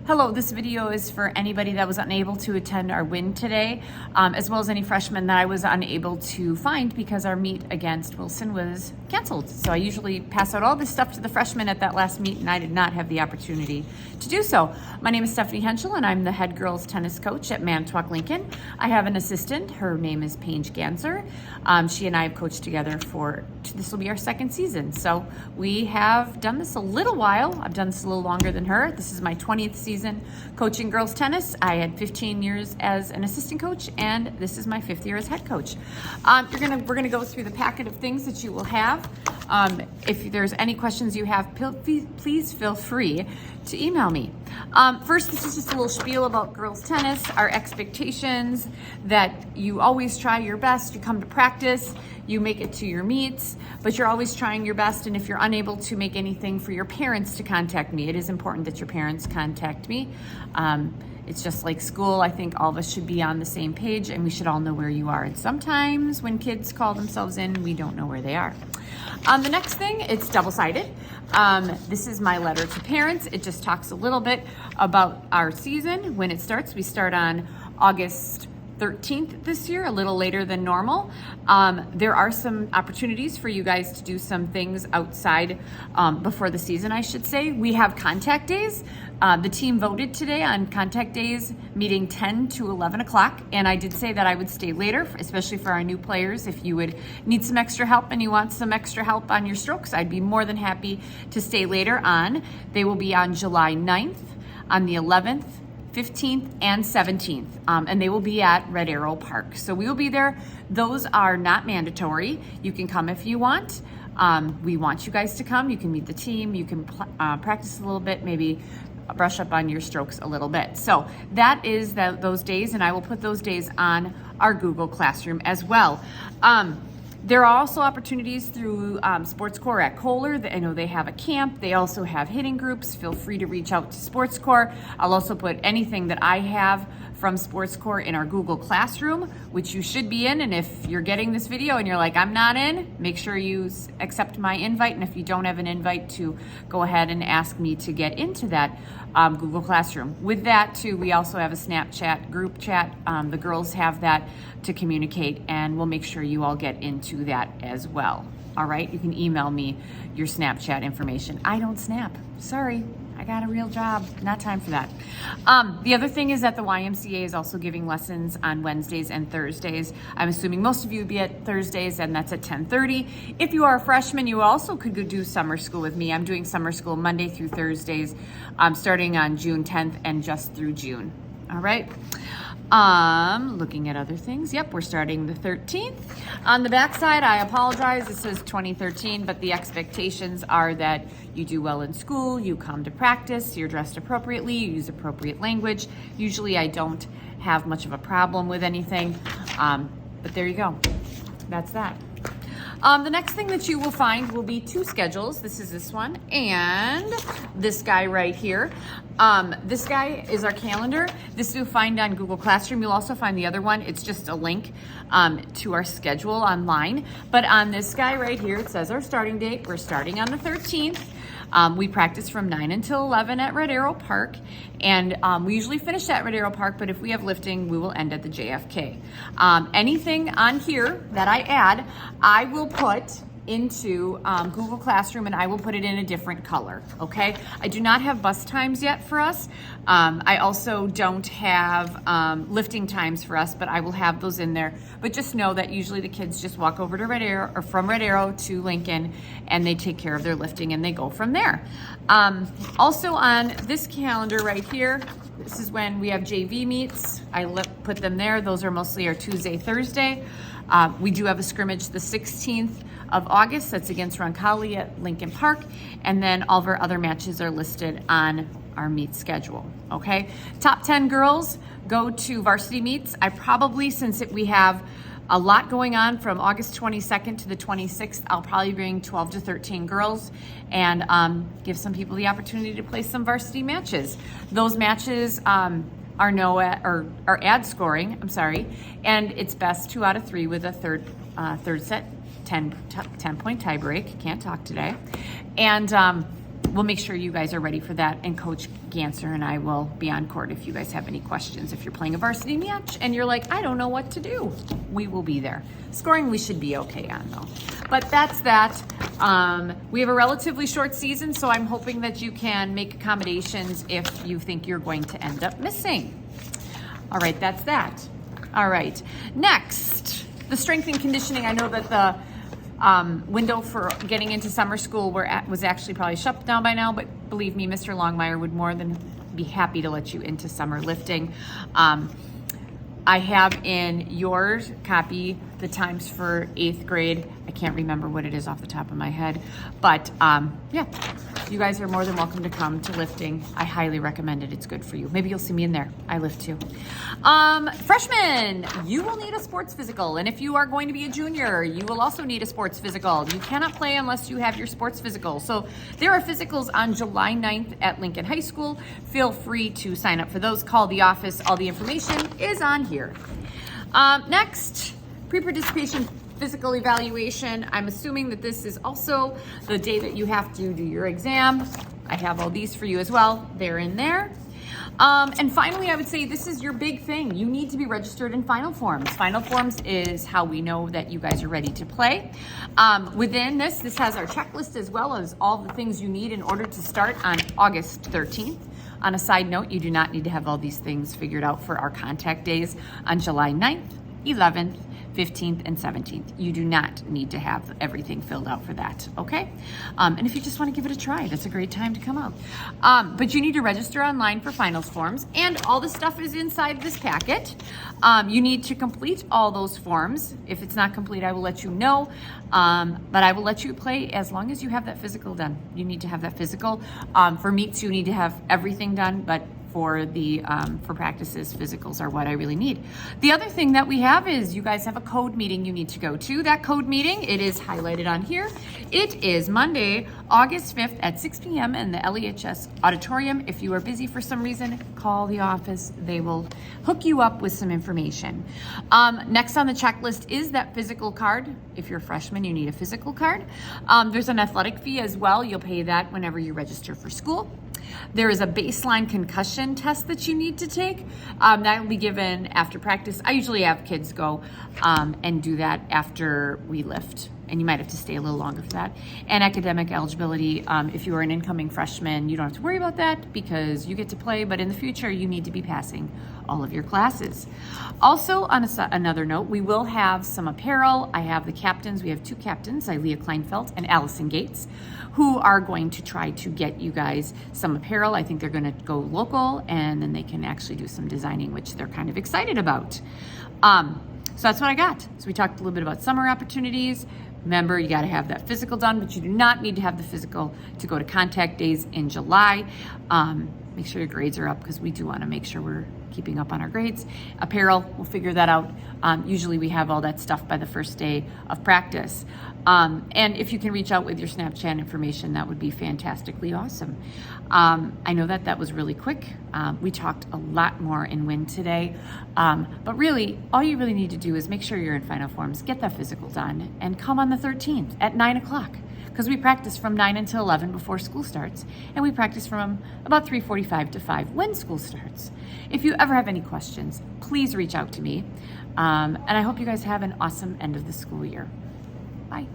Hello, this video is for anybody that was unable to attend our win today, as well as any freshmen that I was unable to find because our meet against Wilson was canceled. So I usually pass out all this stuff to the freshmen at that last meet, and I did not have the opportunity to do so. My name is Stephanie Henschel, and I'm the head girls tennis coach at Manitowoc Lincoln. I have an assistant. Her name is Paige Ganser. She and I have coached together this will be our second season. So we have done this a little while. I've done this a little longer than her. This is my 20th season coaching girls tennis. I had 15 years as an assistant coach, and this is my 5th year as head coach. We're gonna go through the packet of things that you will have. If there's any questions you have, please feel free to email me. First, this is just a little spiel about girls tennis, our expectations, that you always try your best. You come to practice, you make it to your meets, but you're always trying your best. And if you're unable to make anything, for your parents to contact me. It is important that your parents contact me. It's just like school. I think all of us should be on the same page, and we should all know where you are. And sometimes when kids call themselves in, we don't know where they are. The next thing, it's double-sided. This is my letter to parents. It just talks a little bit about our season. When it starts, we start on August 13th this year, a little later than normal. There are some opportunities for you guys to do some things outside before the season, I should say. We have contact days. The team voted today on contact days, meeting 10 to 11 o'clock. And I did say that I would stay later, especially for our new players. If you would need some extra help and you want some extra help on your strokes, I'd be more than happy to stay later on. They will be on July 9th, on the 11th, 15th and 17th, and they will be at Red Arrow Park. So we will be there. Those are not mandatory. You can come if you want. We want you guys to come. You can meet the team. You can practice a little bit, maybe brush up on your strokes a little bit. So that is those days, and I will put those days on our Google Classroom as well. There are also opportunities through Sports Corps at Kohler. I know they have a camp. They also have hitting groups. Feel free to reach out to Sports Corps. I'll also put anything that I have from Sports Corps in our Google Classroom, which you should be in. And if you're getting this video and you're like, I'm not in, make sure you accept my invite. And if you don't have an invite, to go ahead and ask me to get into that Google Classroom. With that too, we also have a Snapchat group chat. The girls have that to communicate, and we'll make sure you all get into that as well. All right, you can email me your Snapchat information. I don't snap, sorry. I got a real job, not time for that. The other thing is that the YMCA is also giving lessons on Wednesdays and Thursdays. I'm assuming most of you would be at Thursdays, and that's at 10:30. If you are a freshman, you also could go do summer school with me. I'm doing summer school Monday through Thursdays, starting on June 10th and just through June. All right. Looking at other things. Yep, we're starting the 13th. On the back side, I apologize, it says 2013, but the expectations are that you do well in school, you come to practice, you're dressed appropriately, you use appropriate language. Usually I don't have much of a problem with anything, but there you go. That's that. The next thing that you will find will be 2 schedules. This is this one and this guy right here. This guy is our calendar. This you'll find on Google Classroom. You'll also find the other one. It's just a link to our schedule online. But on this guy right here, it says our starting date. We're starting on the 13th. We practice from 9 until 11 at Red Arrow Park, and we usually finish at Red Arrow Park, but if we have lifting, we will end at the JFK. Anything on here that I add, I will put into Google Classroom, and I will put it in a different color, okay? I do not have bus times yet for us. I also don't have lifting times for us, but I will have those in there. But just know that usually the kids just walk over to Red Arrow, or from Red Arrow to Lincoln, and they take care of their lifting and they go from there. Also on this calendar right here, this is when we have JV meets. I put them there. Those are mostly our Tuesday, Thursday. We do have a scrimmage the 16th of August. That's against Roncalli at Lincoln Park. And then all of our other matches are listed on our meet schedule, okay? Top 10 girls go to varsity meets. I probably, since we have a lot going on from August 22nd to the 26th, I'll probably bring 12 to 13 girls and give some people the opportunity to play some varsity matches. Those matches are ad scoring, I'm sorry, and it's best 2 out of 3 with a third set 10 point tie break. Can't talk today. And we'll make sure you guys are ready for that. And Coach Ganser and I will be on court if you guys have any questions. If you're playing a varsity match and you're like, I don't know what to do, we will be there. Scoring, we should be okay on though. But that's that. We have a relatively short season, so I'm hoping that you can make accommodations if you think you're going to end up missing. All right, that's that. All right, next, the strength and conditioning. I know that the window for getting into summer school was actually probably shut down by now, but believe me, Mr. Longmire would more than be happy to let you into summer lifting. I have in your copy the times for 8th grade. I can't remember what it is off the top of my head, but yeah, you guys are more than welcome to come to lifting. I highly recommend it. It's good for you. Maybe you'll see me in there. I lift too. Freshmen, you will need a sports physical. And if you are going to be a junior, you will also need a sports physical. You cannot play unless you have your sports physical. So there are physicals on July 9th at Lincoln High School. Feel free to sign up for those. Call the office. All the information is on here. Next, pre-participation physical evaluation. I'm assuming that this is also the day that you have to do your exam. I have all these for you as well. They're in there. And finally, I would say this is your big thing. You need to be registered in Final Forms. Final Forms is how we know that you guys are ready to play. Within this has our checklist as well as all the things you need in order to start on August 13th. On a side note, you do not need to have all these things figured out for our contact days on July 9th, 11th, 15th, and 17th. You do not need to have everything filled out for that, okay? And if you just want to give it a try, that's a great time to come out. But you need to register online for finals forms, and all the stuff is inside this packet. You need to complete all those forms. If it's not complete, I will let you know, but I will let you play as long as you have that physical done. You need to have that physical. For meets, you need to have everything done, but for practices, physicals are what I really need. The other thing that we have is you guys have a code meeting you need to go to. That code meeting, it is highlighted on here. It is Monday, August 5th at 6 p.m. in the LHS auditorium. If you are busy for some reason, call the office. They will hook you up with some information. Next on the checklist is that physical card. If you're a freshman, you need a physical card. There's an athletic fee as well. You'll pay that whenever you register for school. There is a baseline concussion test that you need to take. That will be given after practice. I usually have kids go and do that after we lift, and you might have to stay a little longer for that. And academic eligibility, if you are an incoming freshman, you don't have to worry about that because you get to play, but in the future, you need to be passing all of your classes. Also, on another note, we will have some apparel. I have the captains. We have 2 captains, Ilea Kleinfeld and Allison Gates, who are going to try to get you guys some apparel. I think they're going to go local, and then they can actually do some designing, which they're kind of excited about. So that's what I got. So we talked a little bit about summer opportunities. Remember, you got to have that physical done, but you do not need to have the physical to go to contact days in July. Make sure your grades are up because we do want to make sure we're keeping up on our grades. Apparel, we'll figure that out. Usually we have all that stuff by the first day of practice. And if you can reach out with your Snapchat information, that would be fantastically awesome. I know that was really quick. We talked a lot more in WIN today. But really, all you really need to do is make sure you're in Final Forms, get that physical done, and come on the 13th at 9 o'clock. Because we practice from 9 until 11 before school starts, and we practice from about 3:45 to 5 when school starts. If you ever have any questions, please reach out to me. And I hope you guys have an awesome end of the school year. Bye.